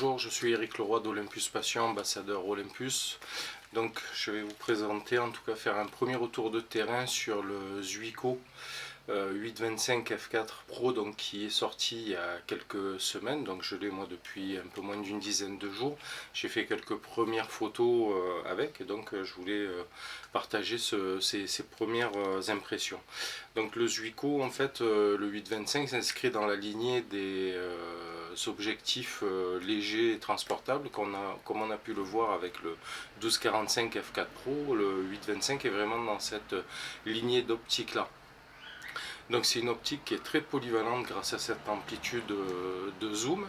Bonjour, je suis Eric Leroy d'Olympus Passion, ambassadeur Olympus. Donc je vais vous présenter, en tout cas faire un premier retour de terrain sur le Zuiko 825 F4 Pro, donc qui est sorti il y a quelques semaines. Donc je l'ai moi depuis un peu moins d'une dizaine de jours. J'ai fait quelques premières photos avec, et donc je voulais partager ces premières impressions. Donc le Zuiko, en fait, le 825 s'inscrit dans la lignée des objectifs légers et transportables comme on a pu le voir avec le 1245 F4 Pro. Le 825 est vraiment dans cette lignée d'optique là. Donc c'est une optique qui est très polyvalente grâce à cette amplitude de zoom.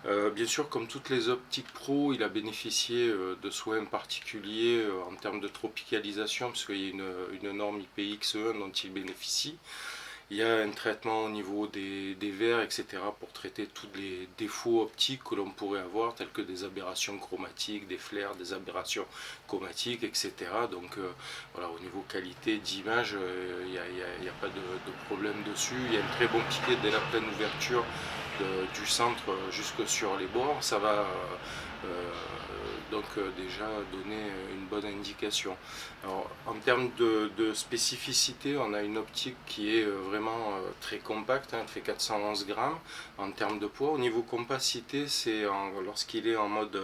Bien sûr, comme toutes les optiques pro, il a bénéficié de soins particuliers en termes de tropicalisation, parce qu'il y a une norme IPX1 dont il bénéficie. Il y a un traitement au niveau des verres, etc. pour traiter tous les défauts optiques que l'on pourrait avoir, tels que des aberrations chromatiques, des flares, des aberrations chromatiques, etc. Donc voilà, au niveau qualité d'image, il n'y a pas de problème dessus. Il y a un très bon piqué dès la pleine ouverture du centre jusque sur les bords. Ça va donc déjà donner une bonne indication. Alors, en termes de spécificité, on a une optique qui est vraiment très compacte, hein, elle fait 411 grammes en termes de poids. Au niveau compacité, c'est lorsqu'il est en mode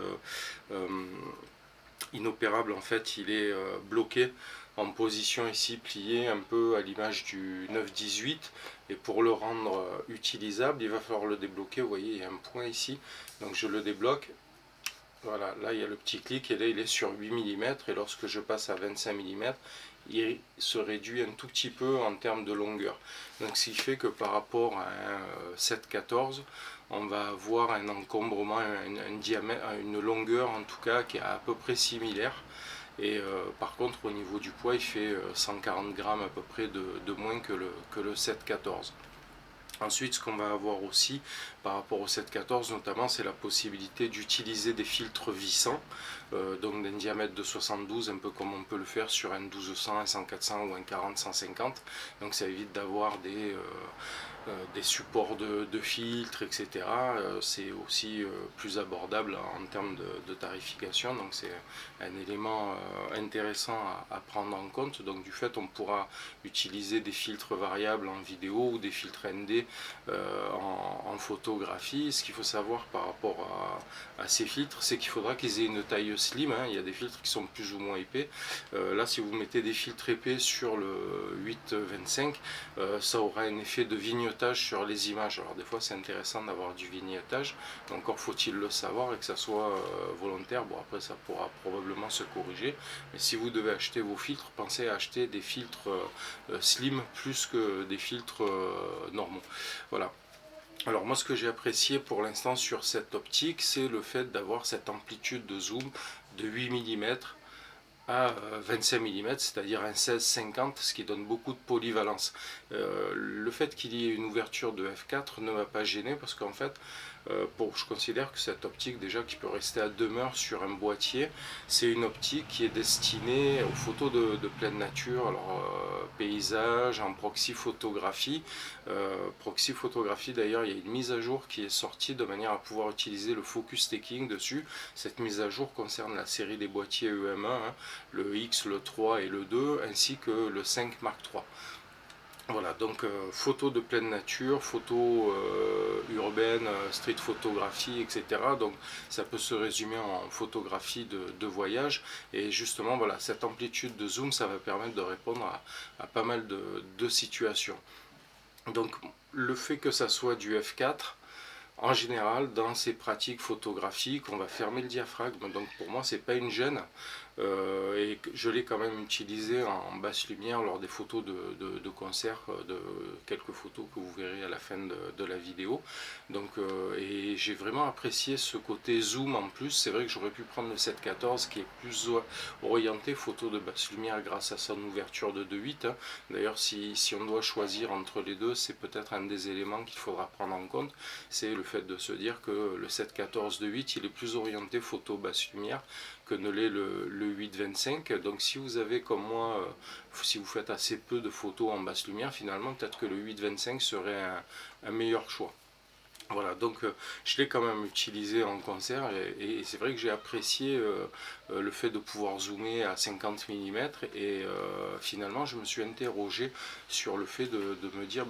inopérable, en fait, il est bloqué en position ici pliée, un peu à l'image du 9-18, et pour le rendre utilisable, il va falloir le débloquer. Vous voyez, il y a un point ici, donc je le débloque. Voilà, là il y a le petit clic et là il est sur 8 mm, et lorsque je passe à 25 mm, il se réduit un tout petit peu en termes de longueur. Donc ce qui fait que par rapport à un 7-14, on va avoir un encombrement, un diamètre, une longueur en tout cas qui est à peu près similaire. Et par contre au niveau du poids, il fait 140 grammes à peu près de moins que le 7-14. Ensuite, ce qu'on va avoir aussi par rapport au 714 notamment, c'est la possibilité d'utiliser des filtres vissants, donc d'un diamètre de 72, un peu comme on peut le faire sur un 1200, un 100-400 ou un 40-150. Donc ça évite d'avoir des supports de filtres, etc. C'est aussi plus abordable en termes de tarification, donc c'est un élément intéressant à prendre en compte. Donc du fait, on pourra utiliser des filtres variables en vidéo ou des filtres ND en photographie. Ce qu'il faut savoir par rapport à ces filtres, c'est qu'il faudra qu'ils aient une taille slim, hein. Il y a des filtres qui sont plus ou moins épais. Là, si vous mettez des filtres épais sur le 8-25, ça aura un effet de vignettage sur les images. Alors des fois c'est intéressant d'avoir du vignettage, mais encore faut-il le savoir et que ça soit volontaire. Bon, après ça pourra probablement se corriger, mais si vous devez acheter vos filtres, pensez à acheter des filtres slim plus que des filtres normaux. Voilà. Alors moi, ce que j'ai apprécié pour l'instant sur cette optique, c'est le fait d'avoir cette amplitude de zoom de 8 mm à 25 mm, c'est-à-dire un 16-50, ce qui donne beaucoup de polyvalence. Le fait qu'il y ait une ouverture de f4 ne m'a pas gêné, parce qu'en fait, je considère que cette optique, déjà, qui peut rester à demeure sur un boîtier, c'est une optique qui est destinée aux photos de pleine nature, alors paysage, en proxy photographie. Proxy photographie, d'ailleurs, il y a une mise à jour qui est sortie de manière à pouvoir utiliser le focus taking dessus. Cette mise à jour concerne la série des boîtiers EM1, hein, le X, le 3 et le 2, ainsi que le 5 Mark III. Voilà, donc photos de pleine nature, photos urbaines, street photographie, etc. Donc ça peut se résumer en photographie de voyage. Et justement, voilà, cette amplitude de zoom, ça va permettre de répondre à pas mal de situations. Donc le fait que ça soit du f4, en général, dans ces pratiques photographiques, on va fermer le diaphragme. Donc pour moi, c'est pas une gêne. Et je l'ai quand même utilisé en basse lumière lors des photos de concert, de quelques photos que vous verrez à la fin de la vidéo. Donc, et j'ai vraiment apprécié ce côté zoom en plus. C'est vrai que j'aurais pu prendre le 714 qui est plus orienté photo de basse lumière grâce à son ouverture de 2.8. Hein. D'ailleurs, si on doit choisir entre les deux, c'est peut-être un des éléments qu'il faudra prendre en compte. C'est le fait de se dire que le 714 2.8 il est plus orienté photo basse lumière que ne l'est le 8-25. Donc si vous avez comme moi, si vous faites assez peu de photos en basse lumière, finalement peut-être que le 8-25 serait un meilleur choix. Voilà, donc je l'ai quand même utilisé en concert et c'est vrai que j'ai apprécié le fait de pouvoir zoomer à 50 mm et finalement je me suis interrogé sur le fait de me dire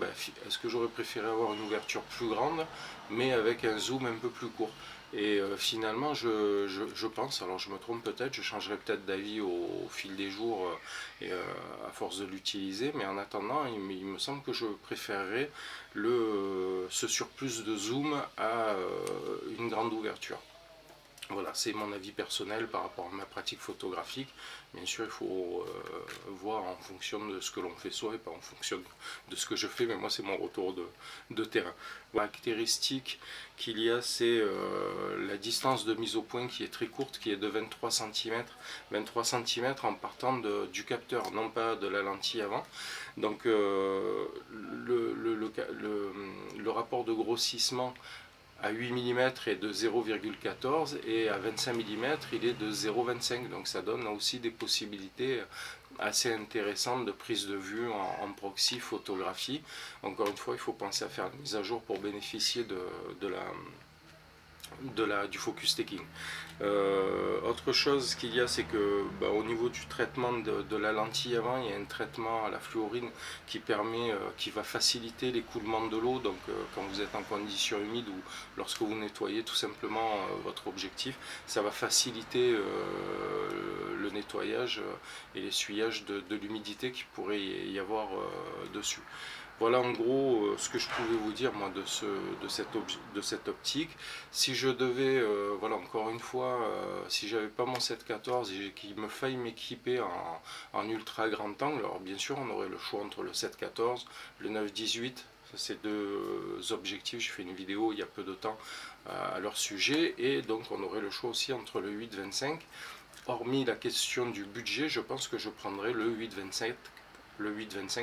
est-ce que j'aurais préféré avoir une ouverture plus grande mais avec un zoom un peu plus court. Et finalement, je pense, alors je me trompe peut-être, je changerai peut-être d'avis au fil des jours et à force de l'utiliser, mais en attendant, il me semble que je préférerais ce surplus de zoom à une grande ouverture. Voilà, c'est mon avis personnel par rapport à ma pratique photographique. Bien sûr, il faut voir en fonction de ce que l'on fait soi et pas en fonction de ce que je fais, mais moi c'est mon retour de terrain. La caractéristique qu'il y a, c'est la distance de mise au point qui est très courte, qui est de 23 cm. 23 cm en partant du capteur, non pas de la lentille avant. Donc le rapport de grossissement à 8 mm est de 0,14 et à 25 mm il est de 0,25, donc ça donne aussi des possibilités assez intéressantes de prise de vue en proxy photographie. Encore une fois, il faut penser à faire la mise à jour pour bénéficier du focus taking. Autre chose qu'il y a, c'est que au niveau du traitement de la lentille avant, il y a un traitement à la fluorine qui va faciliter l'écoulement de l'eau. Donc quand vous êtes en conditions humides ou lorsque vous nettoyez tout simplement votre objectif, ça va faciliter le nettoyage et l'essuyage de l'humidité qui pourrait y avoir dessus. Voilà en gros ce que je pouvais vous dire moi de cette optique. Si je devais, voilà encore une fois, si j'avais pas mon 7-14 et qu'il me faille m'équiper en ultra grand angle, alors bien sûr on aurait le choix entre le 7-14, le 9-18, c'est deux objectifs, j'ai fait une vidéo il y a peu de temps à leur sujet, et donc on aurait le choix aussi entre le 8-25. Hormis la question du budget, je pense que je prendrais le 8-25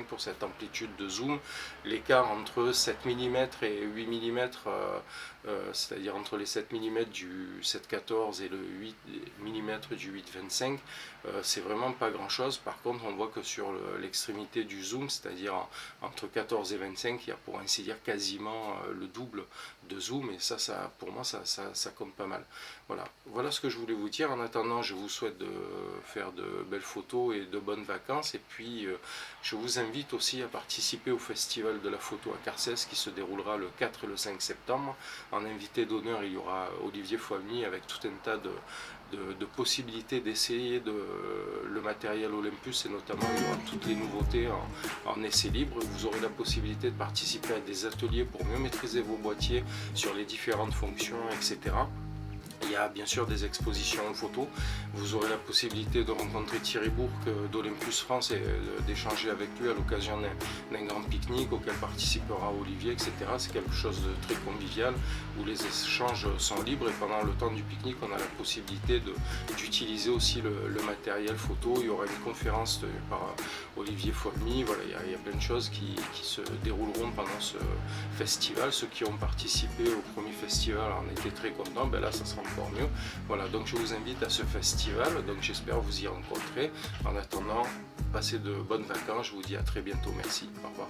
pour cette amplitude de zoom. L'écart entre 7 mm et 8 mm, c'est-à-dire entre les 7 mm du 7.14 et le 8 mm du 8.25, c'est vraiment pas grand chose. Par contre, on voit que sur l'extrémité du zoom, c'est-à-dire entre 14 et 25, il y a pour ainsi dire quasiment le double de zoom, et ça pour moi ça compte pas mal. Voilà ce que je voulais vous dire. En attendant, je vous souhaite de faire de belles photos et de bonnes vacances, et puis je vous invite aussi à participer au festival de la photo à Carcès qui se déroulera le 4 et le 5 septembre. En invité d'honneur, il y aura Olivier Foigny avec tout un tas de possibilités d'essayer le matériel Olympus, et notamment il y aura toutes les nouveautés en essai libre. Vous aurez la possibilité de participer à des ateliers pour mieux maîtriser vos boîtiers sur les différentes fonctions, etc. Il y a bien sûr des expositions photos. Vous aurez la possibilité de rencontrer Thierry Bourque d'Olympus France et d'échanger avec lui à l'occasion d'un grand pique-nique auquel participera Olivier, etc. C'est quelque chose de très convivial où les échanges sont libres, et pendant le temps du pique-nique, on a la possibilité d'utiliser aussi le matériel photo. Il y aura une conférence par Olivier Foigny. Voilà, il y a plein de choses qui se dérouleront pendant ce festival. Ceux qui ont participé au premier festival en étaient très contents. Là, ça sera encore mieux. Voilà, donc je vous invite à ce festival, donc j'espère vous y rencontrer. En attendant, passez de bonnes vacances, je vous dis à très bientôt, merci, au revoir.